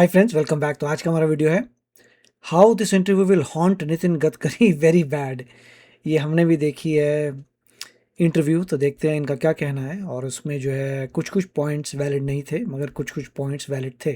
Hi friends, welcome back. तो आज का हमारा वीडियो है how this interview will haunt Nitin Gadkari very bad. ये हमने भी देखी है इंटरव्यू, तो देखते हैं इनका क्या कहना है। और उसमें जो है कुछ कुछ पॉइंट्स वैलिड नहीं थे, मगर कुछ कुछ पॉइंट्स वैलिड थे।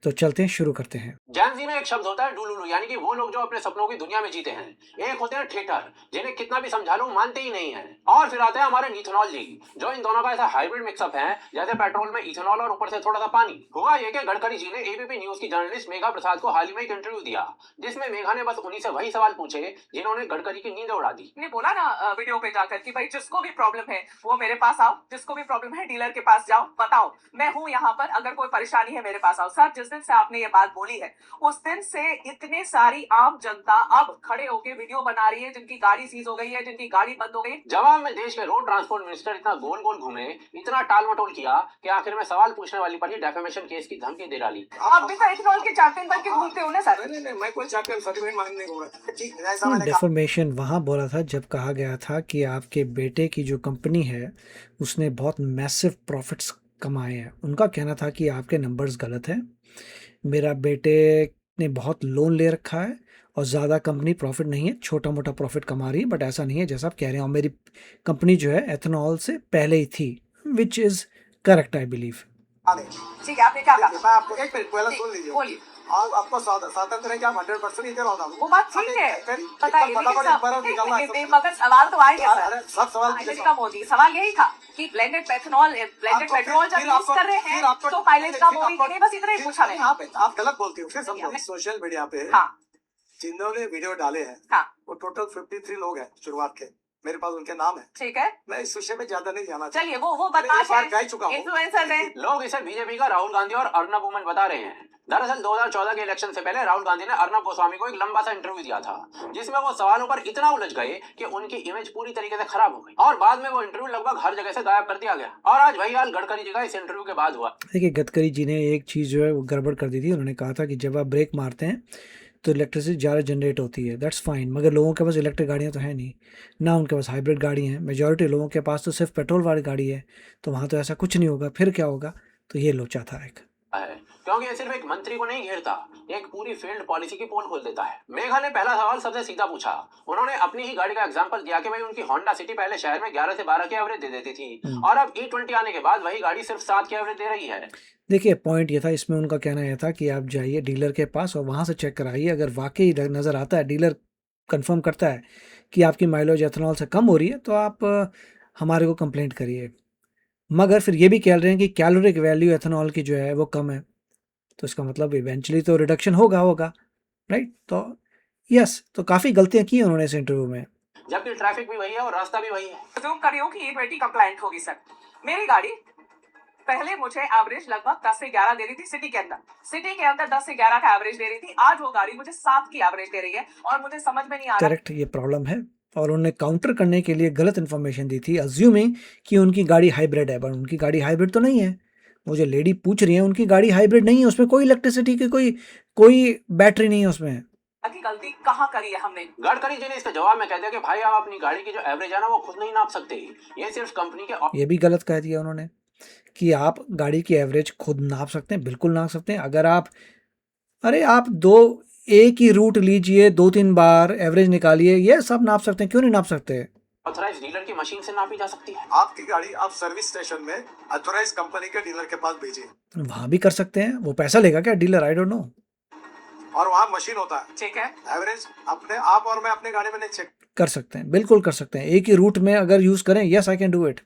तो चलते हैं, शुरू करते हैं। जैनजी में एक शब्द होता है डुलुलु, यानी कि वो लोग जो अपने सपनों की दुनिया में जीते हैं। एक होते हैं ठेठर, जिन्हें कितना भी समझा लो मानते ही नहीं है। और फिर आते हैं हमारे इथेनॉल जी, जो इन दोनों का ऐसा हाइब्रिड मिक्सअप है जैसे पेट्रोल में इथेनॉल और ऊपर से थोड़ा सा पानी। हुआ ये कि गडकरी जी ने एबीपी न्यूज की जर्नलिस्ट मेघा प्रसाद को हाल ही में एक इंटरव्यू दिया, जिसमें मेघा ने बस उन्हीं से वही सवाल पूछे जिन्होंने गडकरी की नींद उड़ा दी। ने बोला ना वीडियो पे जाकर कि भाई जिसको भी प्रॉब्लम है वो मेरे पास आओ, जिसको भी प्रॉब्लम है डीलर के पास जाओ, बताओ मैं हूँ यहाँ पर, अगर कोई परेशानी है मेरे पास आओ। सर, जिस दिन से आपने ये बात बोली है उस दिन से इतने सारी आम जनता अब खड़े होके वीडियो बना रही है, जिनकी गाड़ी सीज हो गई है, जिनकी गाड़ी बंद हो गई। जवाब में देश के रोड ट्रांसपोर्ट मिनिस्टर इतना गोल गोल घूमे, इतना टाल मटोल किया कि आखिर में सवाल पूछने वाली पर ही डेफेमेशन केस की धमकी दे डाली। आप भी तो इथेनॉल के चैंपियन बन के घूमते हो ना सर। नहीं, मैं कोई चैंपियन सर्टिफिकेट मांगने नहीं घूम रहा। ठीक है, ऐसा मैंने कहा। डेफर्मेशन वहाँ बोला था जब कहा गया था कि आपके बेटे की जो कंपनी है उसने बहुत मैसिव प्रॉफिट्स कमाए हैं। उनका कहना था कि आपके नंबर्स गलत हैं, मेरा बेटे ने बहुत लोन ले रखा है और ज़्यादा कंपनी प्रॉफिट नहीं है, छोटा मोटा प्रॉफिट कमा रही है, बट ऐसा नहीं है जैसा आप कह रहे हैं। और मेरी कंपनी जो है एथेनॉल से पहले ही थी, which is correct I believe. ठीक है, आपने क्या कहा? मैं आपको एक मिनट पहले सुन लीजिए। बोलिए। आप आपको स्वातंत्र है कि आप 100% ही कह रहा हूँ। वो बात ठीक है, बताइए। सब मगर सवाल तो आएंगे सर। सवाल का मोदी सवाल यही था कि ब्लेंडेड पेट्रोल जब यूज कर रहे हैं तो माइलेज कम होगी कि नहीं, बस इतना ही पूछा मैंने। आप गलत बोलती हो। फिर समझो, सोशल मीडिया पे हाँ जिन्होंने वीडियो डाले हैं हाँ वो टोटल 53 लोग हैं शुरुआत के। मेरे पास उनके नाम है। ठीक है, मैं इस विषय में ज्यादा नहीं जाना। चलिए वो बदमाश है, कह चुका हूँ। इन्फ्लुएंसर है। लोग इसे बीजेपी का राहुल गांधी और अर्नब वुमन बता रहे हैं। दरअसल 2014 के इलेक्शन से पहले राहुल गांधी ने अर्नब गोस्वामी को एक लंबा सा इंटरव्यू दिया था, जिसमें वो सवालों पर इतना उलझ गए कि उनकी इमेज पूरी तरीके से खराब हो गई और बाद में वो इंटरव्यू लगभग हर जगह से गायब कर दिया गया। और आज वही हाल गडकरी जी का इस इंटरव्यू के बाद हुआ। देखिए, गडकरी जी ने एक चीज़ जो है वो गड़बड़ कर दी थी। उन्होंने कहा था कि जब आप ब्रेक मारते हैं तो इलेक्ट्रिसिटी ज़्यादा जनरेट होती है, दैट्स फाइन, मगर लोगों के पास इलेक्ट्रिक गाड़ियाँ तो है नहीं ना, उनके पास हाइब्रिड गाड़ी हैं। मेजॉरिटी लोगों के पास तो सिर्फ पेट्रोल वाली गाड़ी है, तो वहाँ तो ऐसा कुछ नहीं होगा। फिर क्या होगा? तो ये लोचा था एक है, क्योंकि ये सिर्फ एक मंत्री को नहीं घेरता, एक पूरी फील्ड पॉलिसी की पोल खोल देता है। मेघा ने पहला सवाल सबसे सीधा पूछा। उन्होंने अपनी ही गाड़ी का एग्जांपल दिया कि भाई उनकी होंडा सिटी पहले शहर में 11 से 12 की एवरेज दे देती थी और अब E20 आने के बाद वही गाड़ी सिर्फ 7 की एवरेज दे रही है। देखिए, पॉइंट ये था, इसमें उनका कहना यह था कि आप जाइए डीलर के पास और वहाँ से चेक कराइए। अगर वाकई नज़र आता है, डीलर कंफर्म करता है कि आपकी माइलेज एथेनॉल से कम हो रही है, तो आप हमारे को कंप्लेंट करिए। मगर फिर ये भी कह रहे हैं कि कैलोरिक वैल्यू एथेनॉल की जो है वो कम है, तो इसका मतलब इवेंचुअली तो रिडक्शन होगा, राइट? तो यस, तो काफ़ी गलतियाँ की उन्होंने इस इंटरव्यू में। जबकि ट्रैफिक भी वही है और रास्ता भी वही है। प्रिज्यूम कर रही हूँ कि E20 कंप्लायंट होगी सर। मेरी गाड़ी पहले मुझे एवरेज लगभग 10 से 11 दे रही थी सिटी के अंदर 10 से 11 का एवरेज दे रही थी। आज वो गाड़ी मुझे 7 की एवरेज दे रही है और मुझे समझ में नहीं आ रहा। करेक्ट, ये प्रॉब्लम है। और उन्होंने काउंटर करने के लिए गलत इन्फॉर्मेशन दी थी, अज्यूमिंग कि उनकी गाड़ी हाइब्रिड है, पर उनकी गाड़ी हाइब्रिड तो नहीं है। वो जो लेडी पूछ रही है, उनकी गाड़ी हाइब्रिड नहीं है, उसमें कोई इलेक्ट्रिसिटी की कोई बैटरी नहीं है उसमें। की गलती कहाँ करी है हमने? गडकरी जी ने इसके जवाब में कहते हैं कि भाई आप अपनी गाड़ी की जो एवरेज है ना वो खुद नहीं नाप सकते, ये सिर्फ कंपनी के। ये भी गलत कह दिया उन्होंने कि आप गाड़ी की एवरेज खुद नाप सकते हैं। बिल्कुल नाप सकते हैं। अगर आप एक ही रूट लीजिए, 2-3 बार एवरेज निकालिए, ये सब नाप सकते हैं। क्यों नहीं नाप सकते? ऑथराइज्ड डीलर की मशीन से नापी जा सकती है। आपकी गाड़ी आप सर्विस स्टेशन में ऑथराइज्ड कंपनी के डीलर के पास भेजिए। वहाँ भी कर सकते हैं। वो पैसा लेगा क्या डीलर? I don't know. और वहाँ मशीन होता है, ठीक है, एवरेज अपने आप और मैं अपने गाड़ी में नहीं चेक कर सकते हैं, बिल्कुल कर सकते हैं। एक ही रूट में अगर यूज करें, yes I can do it.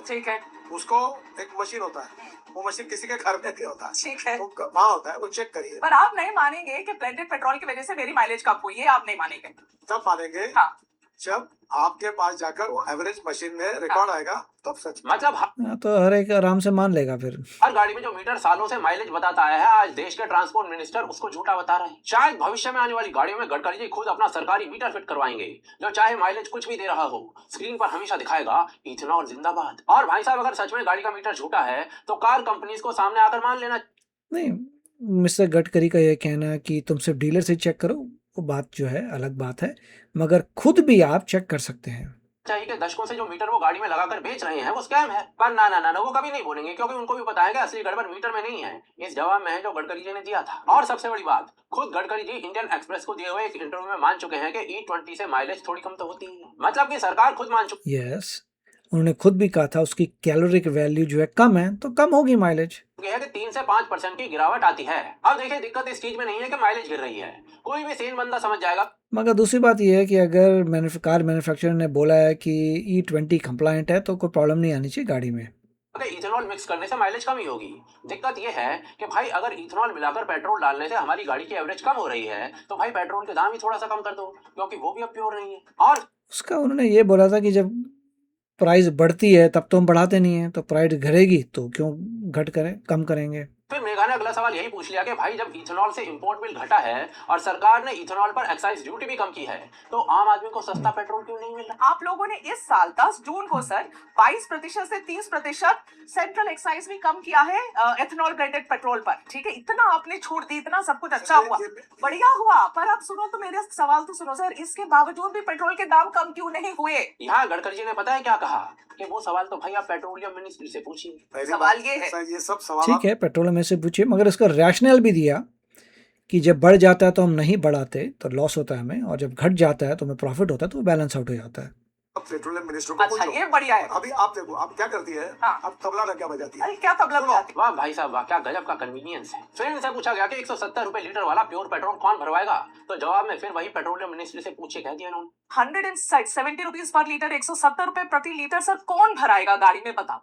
ठीक है, उसको एक मशीन होता है, वो मशीन किसी के घर में नहीं होता है, ठीक है। वो वहाँ होता है, वो चेक करिए। पर आप नहीं मानेंगे कि ब्लेंडेड पेट्रोल की वजह से मेरी माइलेज कम हुई है, आप नहीं मानेंगे। तब मानेंगे हाँ, जब आपके पास जाकर वो एवरेज मशीन में रिकॉर्ड आएगा, तब सच। मतलब हाँ, तो हर एक आराम से मान लेगा फिर। हर गाड़ी में जो मीटर सालों से माइलेज बताता आया है, आज देश के ट्रांसपोर्ट मिनिस्टर उसको झूठा बता रहे हैं। शायद भविष्य में आने वाली गाड़ियों में गडकरी जी खुद अपना सरकारी मीटर फिट करवाएंगे, जो चाहे माइलेज कुछ भी दे रहा हो, स्क्रीन पर हमेशा दिखाएगा इथेनॉल जिंदाबाद। और भाई साहब, अगर सच में गाड़ी का मीटर झूठा है तो कार कंपनीज को सामने आकर मान लेना। नहीं, मिस्टर गडकरी का ये कहना कि तुम सिर्फ डीलर से चेक करो, वो बात जो है अलग बात है, मगर खुद भी आप चेक कर सकते हैं। चाहिए कि दशकों से जो मीटर वो गाड़ी में लगाकर बेच रहे हैं वो स्कैम है। पर ना वो कभी नहीं बोलेंगे, क्योंकि उनको भी पता है कि असली गड़बड़ मीटर में नहीं है, इस जवाब में है जो गडकरी जी ने दिया था। और सबसे बड़ी बात, खुद गडकरी जी इंडियन एक्सप्रेस को दिए हुए एक इंटरव्यू में मान चुके हैं कि E20 से माइलेज थोड़ी कम तो होती है। मतलब कि सरकार खुद मान चुकी यस, उन्होंने खुद भी कहा था उसकी कैलोरिक वैल्यू जो है कम है, तो कम होगी माइलेज। है कि 3 से 5% की गिरावट आती है। अब देखिए, दिक्कत इस चीज में नहीं है कि माइलेज गिर रही है, कोई भी सेन बंदा समझ जाएगा। मगर दूसरी बात यह है कि अगर कार मैन्युफैक्चरर ने बोला है कि E20 कंप्लायंट है, तो कोई प्रॉब्लम नहीं आनी चाहिए गाड़ी में। इथेनॉल मिक्स करने से माइलेज कम ही होगी। दिक्कत यह है कि भाई अगर इथेनॉल मिलाकर पेट्रोल डालने से हमारी गाड़ी की एवरेज कम हो रही है, तो भाई पेट्रोल के दाम ही थोड़ा सा कम कर दो, क्योंकि वो भी अब प्योर नहीं है। और उसका उन्होंने ये बोला था कि जब प्राइस बढ़ती है तब तो हम बढ़ाते नहीं है, तो प्राइस घटेगी तो क्यों कम करेंगे। फिर मेघा ने अगला सवाल यही पूछ लिया कि भाई जब इथेनॉल से इंपोर्ट बिल घटा है और सरकार ने इथेनॉल पर एक्साइज ड्यूटी भी कम की है, तो आम आदमी को सस्ता पेट्रोल क्यों नहीं मिल रहा? आप लोगों ने इस साल 10 जून को सर 22% से 30% सेंट्रल एक्साइज भी कम किया है एथेनॉल ब्लेंडेड पेट्रोल पर। ठीक है, इतना आपने छूट दी, इतना सब कुछ अच्छा हुआ, बढ़िया हुआ। पर अब सुनो तो, मेरे सवाल तो सुनो सर, इसके बावजूद भी पेट्रोल के दाम कम क्यों नहीं हुए? यहाँ गडकरी जी ने पता है क्या कहा कि वो सवाल तो भाई आप पेट्रोलियम मिनिस्ट्री से पूछिए। सवाल ये है, ये सब सवाल ठीक है, पेट्रोलियम में से पूछिए, मगर इसका रैशनल भी दिया कि जब बढ़ जाता है तो हम नहीं बढ़ाते तो लॉस होता है हमें, और जब घट जाता है तो हमें प्रॉफिट होता है, तो वो बैलेंस आउट हो जाता है। अब पेट्रोलियम मिनिस्टर को अच्छा पूछो। ये बढ़िया है। अभी आप देखो, आप क्या करती है, हाँ। आप तबला का क्या बजाती है। अरे क्या तबला बजाती? वाह भाई साहब वाह, क्या गजब का कन्वीनियंस है। फिर इनसे पूछा गया कि 170 रुपए लीटर वाला प्योर पेट्रोल कौन भरवाएगा, तो जवाब में फिर वही पेट्रोलियम मिनिस्ट्री से पूछे कह दिया उन्होंने। 170 रुपीज पर लीटर, 170 रुपए प्रति लीटर सर कौन भराएगा गाड़ी में, बताओ।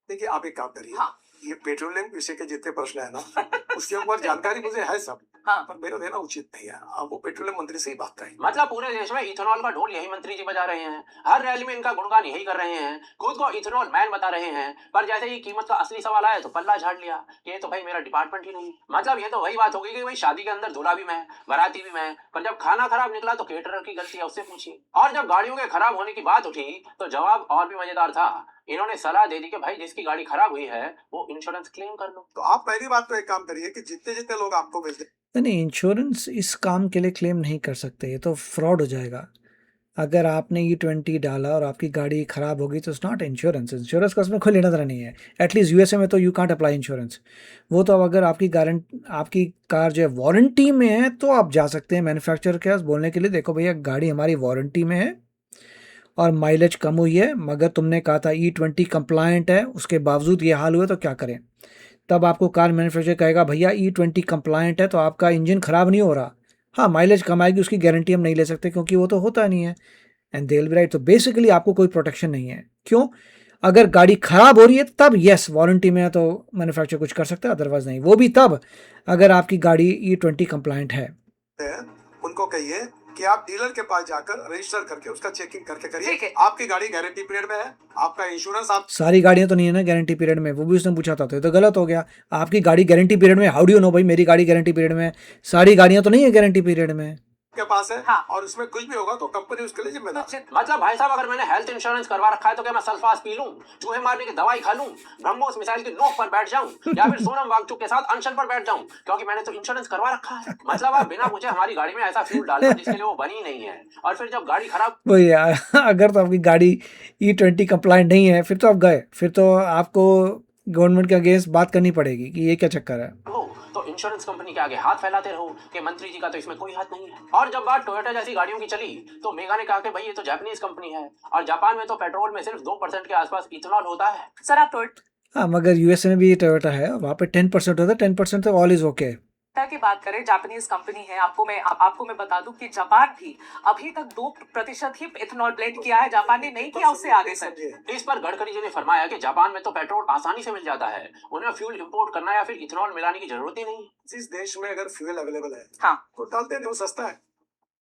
देखिए आप एक काम करिए, हाँ। ये पेट्रोलियम विषय के जितने प्रश्न है ना उसके ऊपर जानकारी मुझे है सब, हाँ। पर मेरा देना उचित नहीं है। आप वो पेट्रोलियम मंत्री से ही बात करें। मतलब पूरे देश में इथेनॉल का ढोल यही मंत्री जी बजा रहे हैं, हर रैली में इनका गुणगान यही कर रहे हैं, खुद को इथेनॉल मैन बता रहे हैं, पर जैसे ही कीमत का असली सवाल आया तो पल्ला झाड़ लिया कि ये तो भाई मेरा डिपार्टमेंट ही नहीं। मतलब ये तो वही बात होगी कि भाई शादी के अंदर दूल्हा भी मैं, बाराती भी मैं, पर जब खाना खराब निकला तो केटरर की गलती है, उससे पूछिए। और जब गाड़ियों के खराब होने की बात उठी तो जवाब और भी मजेदार था। इन्होंने सलाह दे दी कि भाई जिसकी गाड़ी खराब हुई है वो इंश्योरेंस क्लेम कर लो। तो आप पहली बात तो एक काम करिए कि जितने जितने लोग आपको मिलते, नहीं, इंश्योरेंस इस काम के लिए क्लेम नहीं कर सकते, ये तो फ्रॉड हो जाएगा। अगर आपने E20 डाला और आपकी गाड़ी ख़राब होगी तो इट्स नॉट इंश्योरेंस। इंश्योरेंस का उसमें कोई लेना देना नहीं है। एटलीस्ट यूएसए में तो यू कांट अप्लाई इंश्योरेंस। वो तो अब अगर आपकी कार जो है वारंटी में है तो आप जा सकते हैं मैन्युफैक्चरर के पास बोलने के लिए, देखो भैया गाड़ी हमारी वारंटी में है और माइलेज कम हुई है, मगर तुमने कहा था E20 कंप्लायंट है, उसके बावजूद ये हाल हुआ तो क्या करें। तब आपको कार मैन्युफैक्चरर कहेगा भैया E20 कंप्लायंट है तो आपका इंजन ख़राब नहीं हो रहा, हाँ माइलेज कम आएगी, उसकी गारंटी हम नहीं ले सकते क्योंकि वो तो होता नहीं है, and they will be right. तो बेसिकली आपको कोई प्रोटेक्शन नहीं है। क्यों? अगर गाड़ी खराब हो रही है तब यस वारंटी में है तो मैन्युफैक्चरर कुछ कर सकता है, अदरवाइज नहीं। वो भी तब अगर आपकी गाड़ी E20 कंप्लायंट है। उनको कहिए कि आप डीलर के पास जाकर रजिस्टर करके उसका चेकिंग करके ठीक करिए। है। आपकी गाड़ी गारंटी पीरियड में है, आपका इंश्योरेंस आप सारी गाड़ियां तो नहीं है ना गारंटी पीरियड में, वो भी उसने पूछा था, तो ये तो गलत हो गया। आपकी गाड़ी गारंटी पीरियड में, हाउ डू यू नो भाई मेरी गाड़ी गारंटी पीरियड में है? सारी गाड़ियां तो नहीं है गारंटी पीरियड में। के पास है। हाँ। और उसमें कुछ भी होगा तो कंपनी उसके लिए जिम्मेदार है। मतलब भाई साहब अगर मैंने हेल्थ इंश्योरेंस करवा रखा है तो क्या मैं सल्फास पी लूं, चूहे मारने की दवाई खा लूं, ब्रह्मोस मिसाइल की नोक पर बैठ जाऊं, या फिर सोनम वांगचुक के साथ अनशन पर बैठ जाऊं, क्योंकि मैंने तो इंश्योरेंस करवा रखा है। मतलब आप बिना पूछे हमारी गाड़ी में ऐसा फ्यूल डाल दो जिसके लिए वो बनी नहीं है, और फिर जब गाड़ी खराब वही अगर तो आपकी गाड़ी E20 कंप्लायंट नहीं है फिर तो आप गए, फिर तो आपको गवर्नमेंट के अगेंस्ट बात करनी पड़ेगी कि ये क्या चक्कर है। हो तो इंश्योरेंस कंपनी के आगे हाथ फैलाते रहो कि मंत्री जी का तो इसमें कोई हाथ नहीं है। और जब बात टोयोटा जैसी गाड़ियों की चली तो मेघा ने कहा कि भाई ये तो जापानीज कंपनी है, और जापान में तो पेट्रोल में सिर्फ 2% के आसपास इथेनॉल होता है। सर आप टोयोटा हाँ, मगर यूएसए में भी टोयोटा है, वहाँ पे 10% होता है, 10% तो ऑल इज ओके। की बात करें, जापानीज कंपनी है। आपको मैं बता दूं कि जापान भी अभी तक 2% ही इथेनॉल ब्लेंड किया है, जापान ने नहीं किया, उससे आगे सर। इस पर गडकरी जी ने फरमाया कि जापान में तो पेट्रोल आसानी से मिल जाता है, उन्हें फ्यूल इंपोर्ट करना या फिर इथेनॉल मिलाने की जरूरत ही नहीं। जिस देश में अगर फ्यूल अवेलेबल है, हाँ, तो डालते हैं, वो सस्ता है,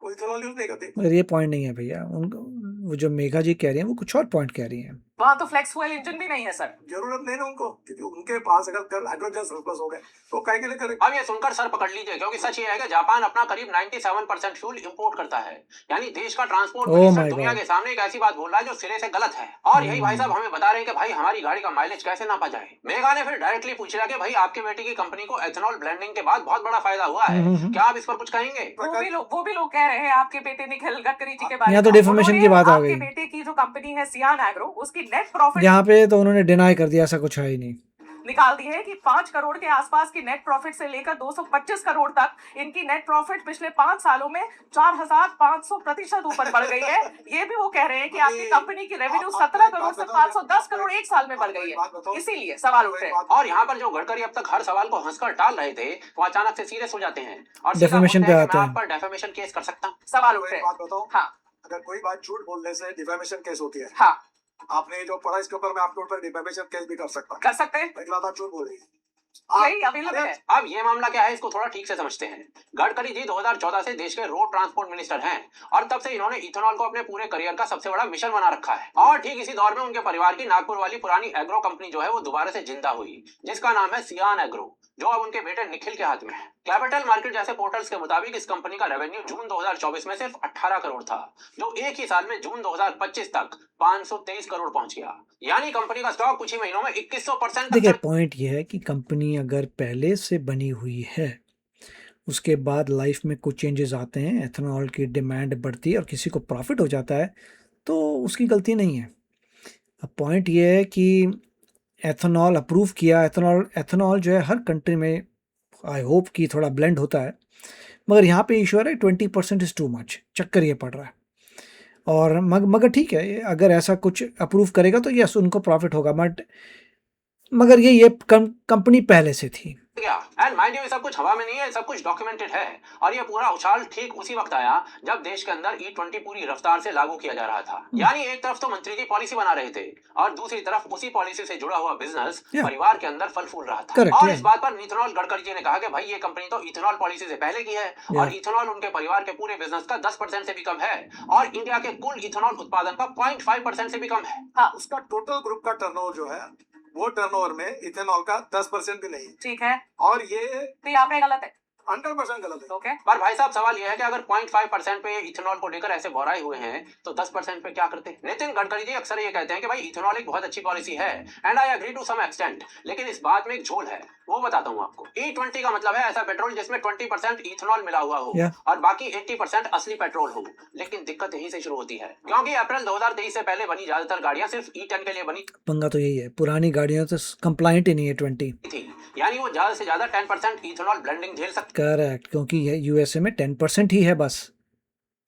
वो इथेनॉल यूज नहीं करते। मगर ये पॉइंट नहीं है भैया, उनको वो जो मेघा जी कह रही हैं वो कुछ और पॉइंट कह रही हैं। वहाँ तो फ्लेक्स फ्यूल इंजन भी नहीं है सर। जरूरत नहीं ना उनको, क्योंकि उनके पास अगर कल हाइड्रोजन सरप्लस हो गए तो काय के लिए करेंगे। अब ये सुनकर सर पकड़ लीजिए, क्योंकि सच ये है कि जापान अपना करीब 97% फ्यूल इंपोर्ट करता है। यानी देश का ट्रांसपोर्ट ओह मिनिस्टर माय दुनिया गॉड। के सामने एक ऐसी बात बोल रहा है जो सिरे से गलत है। और यही भाई साहब हमें बता रहे हैं कि भाई हमारी गाड़ी का माइलेज कैसे नापा जाए। मेघा ने फिर डायरेक्टली पूछ लिया कि भाई आपके बेटे की कंपनी को एथेनॉल ब्लेंडिंग के बाद बहुत बड़ा फायदा हुआ है, क्या आप इस पर कुछ कहेंगे? वो भी लोग कह रहे हैं आपके बेटे निखिल गडकरी जी के बारे यहाँ में। तो डिफॉर्मेशन की बात आ आपके गई। बेटे की जो कंपनी है सियान एग्रो, उसकी नेट प्रॉफिट यहाँ पे तो उन्होंने डिनाई कर दिया, ऐसा कुछ है ही नहीं। निकाल दी है कि 5 करोड़ के आसपास की नेट प्रॉफिट से लेकर 225 करोड़ तक इनकी नेट प्रॉफिट पिछले 5 सालों में 4500% ऊपर बढ़ गई है। ये भी वो कह रहे हैं कि आपकी कंपनी की रेवेन्यू 17 करोड़ से 510 करोड़ एक साल में बढ़ गई है। इसीलिए सवाल उठ रहे हैं। और यहाँ पर जो गडकरी अब तक हर सवाल को हंसकर टाल रहे थे, वो अचानक से सीरियस हो जाते हैं और सीधा Defamation बोलते हैं पे कि मैं आते आप पर डेफेमेशन केस कर सकता हूँ। सवाल उठ एक रहे बात हैं। बताओ, हाँ अगर कोई बात झूठ बोलने से डिफेमेशन केस होती है, हाँ आपने जो पढ़ा इसके ऊपर मैं आपके ऊपर डिफेमेशन केस भी कर सकता हूँ। कर सकते हैं, एक बात आप झूठ बोल रही है। यही अवेलेबल है। अब ये मामला क्या है, इसको थोड़ा ठीक से समझते हैं। गडकरी जी 2014 से देश के रोड ट्रांसपोर्ट मिनिस्टर हैं और तब से इन्होंने इथेनॉल को अपने पूरे करियर का सबसे बड़ा मिशन बना रखा है। और ठीक इसी दौर में उनके परिवार की नागपुर वाली पुरानी एग्रो कंपनी जो है वो दोबारा से जिंदा हुई, जिसका नाम है सियान एग्रो, जो अब उनके बेटे निखिल के हाथ में है। कैपिटल मार्केट जैसे पोर्टल्स के मुताबिक इस कंपनी का रेवेन्यू जून 2024 में सिर्फ 18 करोड़ था, जो एक ही साल में जून 2025 तक 523 करोड़ पहुंच गया। यानी कंपनी का स्टॉक कुछ ही महीनों में 2100% देखिए, पॉइंट ये है कि कंपनी अगर पहले से बनी हुई है, उसके बाद लाइफ में कुछ चेंजेस आते हैं, एथेनॉल की डिमांड बढ़ती है और किसी को प्रॉफिट हो जाता है, तो उसकी गलती नहीं है। अब पॉइंट ये है कि एथेनॉल अप्रूव किया, एथेनॉल जो है हर कंट्री में आई होप कि थोड़ा ब्लेंड होता है, मगर यहाँ पे इशू है 20% इज़ टू मच, चक्कर ये पड़ रहा है। और मगर ठीक है, अगर ऐसा कुछ अप्रूव करेगा तो यस उनको प्रॉफिट होगा, मगर ये कंपनी पहले से थी। एंड माइंड यू, ये सब कुछ हवा में नहीं है, सब कुछ डॉक्यूमेंटेड है। और ये पूरा उछाल ठीक उसी वक्त आया जब देश के अंदर E20 पूरी रफ्तार से लागू किया जा रहा था। यानी एक तरफ तो मंत्री जी पॉलिसी बना रहे थे और दूसरी तरफ उसी पॉलिसी से जुड़ा हुआ बिजनेस परिवार के अंदर फल फूल रहा था। और इस बात पर इथेनॉल गडकरी जी ने कहा कि भाई ये कंपनी तो इथेनॉल पॉलिसी से पहले की है और इथेनॉल उनके परिवार के पूरे बिजनेस का 10% से भी कम है और इंडिया के कुल इथेनॉल उत्पादन का 0.5% से भी कम है। हाँ, उसका टोटल ग्रुप का टर्नओवर जो है वो टर्नओवर में इथेनॉल का 10% भी नहीं। ठीक है, और ये तो यहाँ पे गलत है, 100% गलत है। ओके। पर भाई साहब सवाल यह है कि अगर 0.5% पे इथेनॉल को लेकर ऐसे बौराए हुए हैं तो 10% पे क्या करते? नितिन गडकरी जी अक्सर ये कहते हैं कि भाई इथेनॉल एक बहुत अच्छी पॉलिसी है and I agree to some extent, लेकिन इस बात में एक झोल है, वो बताता हूँ आपको। E20 का मतलब है ऐसा पेट्रोल जिसमें 20% इथेनॉल मिला हुआ हो और बाकी 80% असली पेट्रोल हो। लेकिन दिक्कत यहीं से शुरू होती है, क्योंकि अप्रैल 2023 से पहले बनी ज्यादातर गाड़ियां सिर्फ E10 के लिए बनी पंगा तो यही है, पुरानी गाड़ियां तो कंप्लाइंट ही नहीं है 20 थी, यानी वो ज्यादा से ज्यादा 10% इथेनॉल ब्लेंडिंग झेल सकती करेक्ट, क्योंकि ये यूएसए में 10% ही है बस।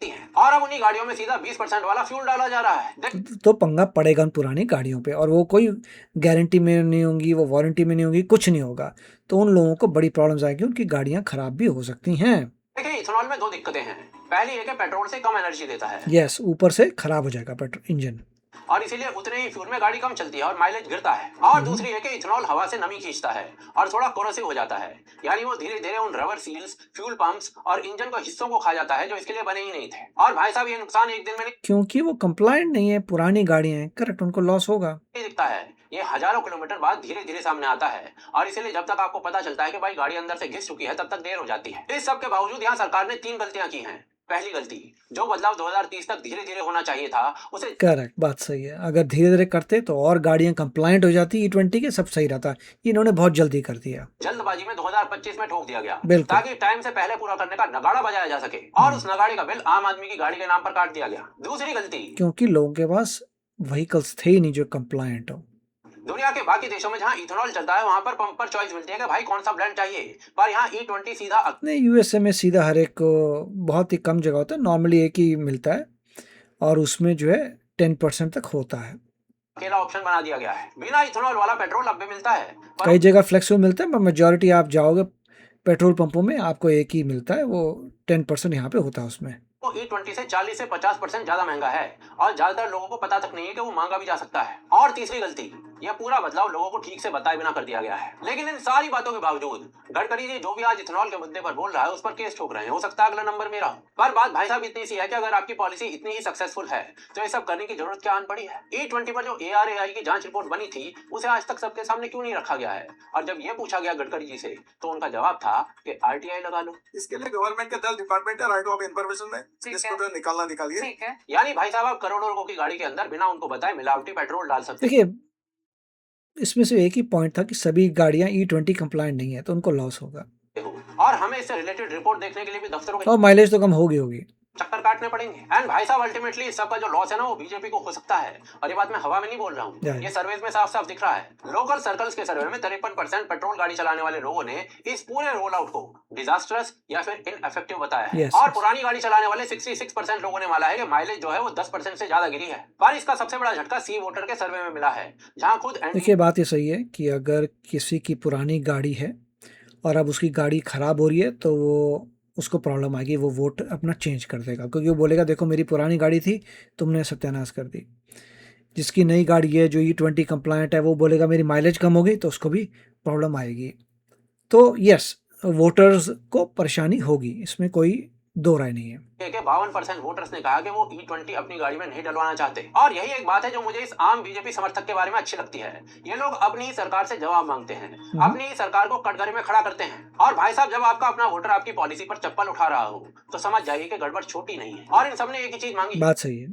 है और अब उन्हीं गाड़ियों में सीधा 20% वाला फ्यूल डाला जा रहा है। तो पंगा पड़ेगा उन पुरानी गाड़ियों पे, और वो कोई गारंटी में नहीं होंगी, वो वारंटी में नहीं होंगी, कुछ नहीं होगा, तो उन लोगों को बड़ी प्रॉब्लम्स आएगी, उनकी गाड़ियां खराब भी हो सकती हैं। देखिए इथेनॉल में दो दिक्कतें हैं। पहली है कि पेट्रोल से कम एनर्जी देता है, यस, ऊपर से खराब हो जाएगा पेट्रोल इंजन, और इसीलिए उतने ही फ्यूल में गाड़ी कम चलती है और माइलेज गिरता है। और दूसरी है कि इथेनॉल हवा से नमी खींचता है और थोड़ा कोरोसिव हो जाता है, यानी वो धीरे धीरे उन रबर सील्स, फ्यूल पंप्स और इंजन के हिस्सों को खा जाता है जो इसके लिए बने ही नहीं थे। और भाई साहब ये नुकसान एक दिन में नहीं क्योंकि वो कंप्लाइंट नहीं है, पुरानी गाड़ियां हैं, करेक्ट, उनको लॉस होगा। दिखता है, ये हजारों किलोमीटर बाद धीरे धीरे सामने आता है और इसीलिए जब तक आपको पता चलता है कि भाई गाड़ी अंदर से घिस चुकी है तब तक देर हो जाती है। इस सब के बावजूद यहाँ सरकार ने 3 गलतियां की हैं। पहली गलती, जो बदलाव 2030 तक धीरे धीरे होना चाहिए था उसे करेक्ट, बात सही है, अगर धीरे धीरे करते तो और गाड़ियां कंप्लाइंट हो जाती E20 के, सब सही रहता, इन्होंने बहुत जल्दी कर दिया, जल्दबाजी में 2025 में ठोक दिया गया बिल्कुल। ताकि टाइम से पहले पूरा करने का नगाड़ा बजाया जा सके और उस नगाड़े का बिल आम आदमी की गाड़ी के नाम पर काट दिया गया। दूसरी गलती, क्योंकि लोगों के पास व्हीकल्स थे ही नहीं जो कंप्लाइंट हो। दुनिया के बाकी देशों में जहां इथेनॉल चलता है वहां पर पंप पर चॉइस मिलती है कि भाई कौन सा ब्रांड चाहिए, पर यहाँ E20 सीधा नहीं, यूएसए में सीधा हर एक को बहुत ही कम जगह होता है, नॉर्मली एक ही मिलता है और उसमें जो है 10% तक होता है। अकेला ऑप्शन बना दिया गया है। बिना इथेनॉल वाला पेट्रोल अब भी मिलता है, पर कई जगह फ्लेक्सिबल मिलता है, पर मेजॉरिटी आप जाओगे पेट्रोल पंपों में आपको एक ही मिलता है, वो 10% यहाँ पे होता है उसमें। वो E20 से 40 से 50% ज्यादा महंगा है और ज्यादातर लोगों को पता तक नहीं है कि वो मांगा भी जा सकता है। और तीसरी गलती, यह पूरा बदलाव लोगों को ठीक से बताए बिना कर दिया गया है। लेकिन इन सारी बातों के बावजूद गडकरी जी जो भी आज इथेनॉल के मुद्दे पर बोल रहा है उस पर केस ठोक रहे हैं। हो सकता है अगला नंबर मेरा हो। पर बात भाई साहब इतनी सी है कि अगर आपकी पॉलिसी इतनी ही सक्सेसफुल है तो ये सब करने की जरूरत क्या आन पड़ी है। E20 पर जो ARAI की जांच रिपोर्ट बनी थी उसे आज तक सबके सामने क्यों नहीं रखा गया है। और जब ये पूछा गया गडकरी जी से तो उनका जवाब था कि RTI लगा लो। इसके लिए गवर्नमेंट के 10 डिपार्टमेंट है, राइट ऑफ इंफॉर्मेशन में, ठीक जिसको है। तो निकालना निकालिए। ठीक है। यानी भाई साहब आप करोड़ों लोगों की गाड़ी के अंदर बिना उनको बताए मिलावटी पेट्रोल डाल सकते देखिए, इसमें से एक ही पॉइंट था कि सभी गाड़ियाँ E20 कंप्लायंट नहीं है तो उनको लॉस होगा हो। और हमें इससे रिलेटेड रिपोर्ट देखने के लिए भी दफ्तरों के और माइलेज तो कम होगी। चक्कर काटने पड़ेंगे। एंड भाई साहब अल्टीमेटली इस सब का जो लॉस है ना वो बीजेपी को हो सकता है। और ये बात मैं हवा में नहीं बोल रहा हूँ, Yeah. ये सर्वेज में साफ साफ दिख रहा है। लोकल सर्कल्स के सर्वे में 53% पेट्रोल गाड़ी चलाने वाले लोगों ने इस पूरे रोल आउट को डिजास्टरस या फिर इनएफेक्टिव बताया है। Yes, और yes. पुरानी गाड़ी चलाने वाले 66% लोगों ने माना है कि माइलेज जो है वो 10% से ज्यादा गिरी है। पर इसका सबसे बड़ा झटका सी वोटर के सर्वे में मिला है, जहाँ खुद देखिए, बात ये सही है कि अगर किसी की पुरानी गाड़ी है और अब उसकी गाड़ी ख़राब हो रही है तो वो उसको प्रॉब्लम आएगी, वो वोट अपना चेंज कर देगा क्योंकि वो बोलेगा देखो मेरी पुरानी गाड़ी थी, तुमने सत्यानाश कर दी। जिसकी नई गाड़ी है जो E20 कंप्लायंट है वो बोलेगा मेरी माइलेज कम हो गई तो उसको भी प्रॉब्लम आएगी। तो यस, वोटर्स को परेशानी होगी, इसमें कोई दो राय नहीं है। के 52% वोटर्स ने कहा कि वो E20 अपनी गाड़ी में नहीं डलवाना चाहते। और यही एक बात है जो मुझे इस आम बीजेपी समर्थक के बारे में अच्छी लगती है। ये लोग अपनी ही सरकार से जवाब मांगते हैं, अपनी ही सरकार को कटघरे में खड़ा करते हैं। और भाई साहब जब आपका अपना वोटर आपकी पॉलिसी पर चप्पल उठा रहा हो तो समझ जाइए कि गड़बड़ छोटी नहीं है। और इन सबने एक ही चीज मांगी। बात सही है।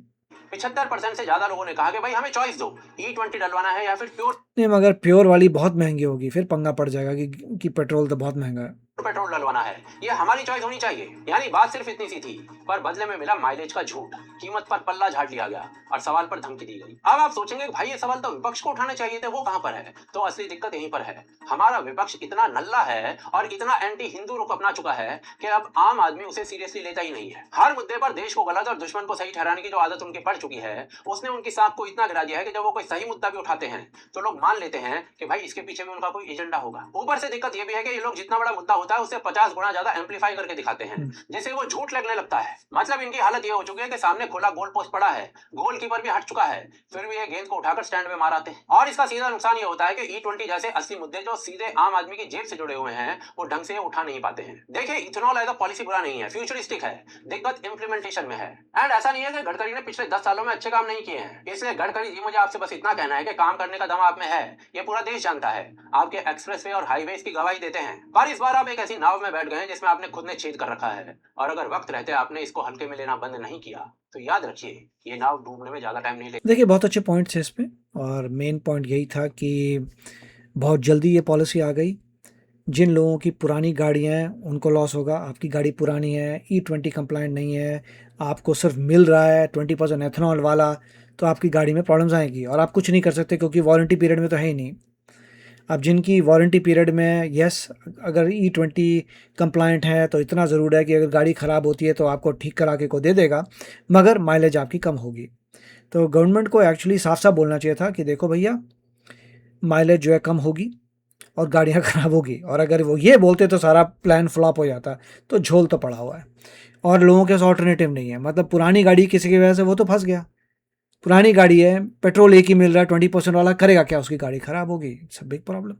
75% से ज्यादा लोगों ने कहा कि भाई हमें चॉइस दो, E20 डलवाना है या फिर प्योर नहीं, मगर प्योर वाली बहुत महंगी होगी, फिर पंगा पड़ जाएगा कि पेट्रोल तो बहुत महंगा है। पेट्रोल डलवाना है। ये हमारी चॉइस होनी चाहिए। यानी बात सिर्फ इतनी सी थी, पर बदले में मिला माइलेज का झूठ, कीमत पर पल्ला झाड़ लिया गया और सवाल पर धमकी दी गई। अब आप सोचेंगे भाई ये सवाल तो विपक्ष को उठाने चाहिए थे, वो कहां पर है। तो असली दिक्कत यहीं पर है। हमारा विपक्ष इतना नल्ला है और इतना एंटी हिंदू रुख अपना चुका है कि अब आम आदमी उसे सीरियसली लेता ही नहीं है। हर मुद्दे पर देश को गलत और दुश्मन को सही ठहराने की जो आदत उनकी पड़ चुकी है उसने उनकी साख को इतना गिरा दिया है कि जब वो कोई सही मुद्दा भी उठाते हैं तो लोग मान लेते हैं कि भाई इसके पीछे भी उनका कोई एजेंडा होगा। ऊपर से दिक्कत ये भी है कि ये लोग जितना बड़ा मुद्दा होता है उससे 50 गुना ज्यादा एम्पलीफाई करके दिखाते हैं, जिससे वो झूठ लगने लगता है। मतलब इनकी हालत ये हो चुकी है कि सामने खुला गोल पोस्ट पड़ा है, गोलकीपर भी हट चुका है, फिर भी ये गेंद को उठाकर स्टैंड में मार आते हैं। और इसका सीधा नुकसान ये होता है कि E20 जैसे असली मुद्दे जो सीधे आम आदमी की जेब से जुड़े हुए हैं वो ढंग से उठा नहीं पाते हैं। देखिए, इथेनॉल एज अ पॉलिसी बुरा नहीं है, फ्यूचरिस्टिक है, दिक्कत इंप्लीमेंटेशन में है। एंड ऐसा नहीं है कि गडकरी ने पिछले 10 सालों में अच्छे काम नहीं किए हैं। इसलिए गडकरी जी मुझे आपसे बस इतना कहना है कि काम करने का दम आप में है, ये पूरा देश जानता है। आपके एक्सप्रेसवे और हाईवेज की गवाही देते हैं, पर इस बार आप एक ऐसी नाव में बैठ गए हैं जिसमें आपने खुद ने छेद कर रखा है। और अगर वक्त रहते आपने इसको हल्के में लेना बंद नहीं किया तो याद रखिए ये नाव डूबने में ज्यादा टाइम नहीं लेगी। देखिए, बहुत अच्छे पॉइंट्स हैं इसमें और मेन पॉइंट यही था कि बहुत जल्दी ये पॉलिसी आ गई। जिन लोगों की पुरानी गाड़ियाँ हैं उनको लॉस होगा। आपकी गाड़ी पुरानी है, E20 कंप्लायंट नहीं है, आपको सिर्फ मिल रहा है 20% एथेनॉल वाला, तो आपकी गाड़ी में प्रॉब्लम्स आएंगी और आप कुछ नहीं कर सकते क्योंकि वारंटी पीरियड में तो है ही नहीं। अब जिनकी वारंटी पीरियड में यस, अगर E20 कंप्लायंट है तो इतना ज़रूर है कि अगर गाड़ी ख़राब होती है तो आपको ठीक करा के को दे देगा, मगर माइलेज आपकी कम होगी। तो गवर्नमेंट को एक्चुअली साफ साफ बोलना चाहिए था कि देखो भैया, माइलेज जो है कम होगी और गाड़ियाँ ख़राब होगी। और अगर वो ये बोलते तो सारा प्लान फ्लॉप हो जाता। तो झोल तो पड़ा हुआ है और लोगों के पास ऑल्टरनेटिव नहीं है। मतलब पुरानी गाड़ी किसी की वजह से वो तो फंस गया। पुरानी गाड़ी है, पेट्रोल एक ही मिल रहा है, 20% वाला करेगा क्या, उसकी गाड़ी ख़राब होगी, इट्स अ बिग प्रॉब्लम।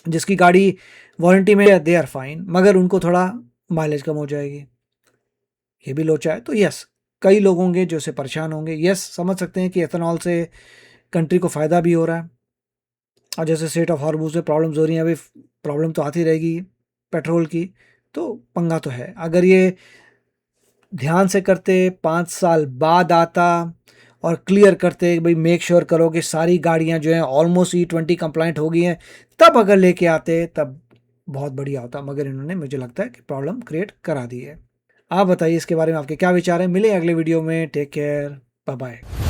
जिसकी गाड़ी वारंटी में है दे आर फाइन, मगर उनको थोड़ा माइलेज कम हो जाएगी, ये भी लोचा है। तो यस, कई लोग होंगे जो से परेशान होंगे। यस, समझ सकते हैं कि एथेनॉल से कंट्री को फ़ायदा भी हो रहा है और जैसे स्ट्रेट ऑफ हॉर्मुज़ में प्रॉब्लम्स हो रही हैं, अभी प्रॉब्लम तो आती रहेगी पेट्रोल की, तो पंगा तो है। अगर ये ध्यान से करते, 5 साल बाद आता और क्लियर करते भाई मेक श्योर करो कि सारी गाड़ियां जो हैं ऑलमोस्ट E20 कंप्लायंट हो गई हैं, तब अगर लेके आते तब बहुत बढ़िया होता। मगर इन्होंने, मुझे लगता है कि प्रॉब्लम क्रिएट करा दी है। आप बताइए इसके बारे में आपके क्या विचार हैं। मिले अगले वीडियो में। Take care, bye bye.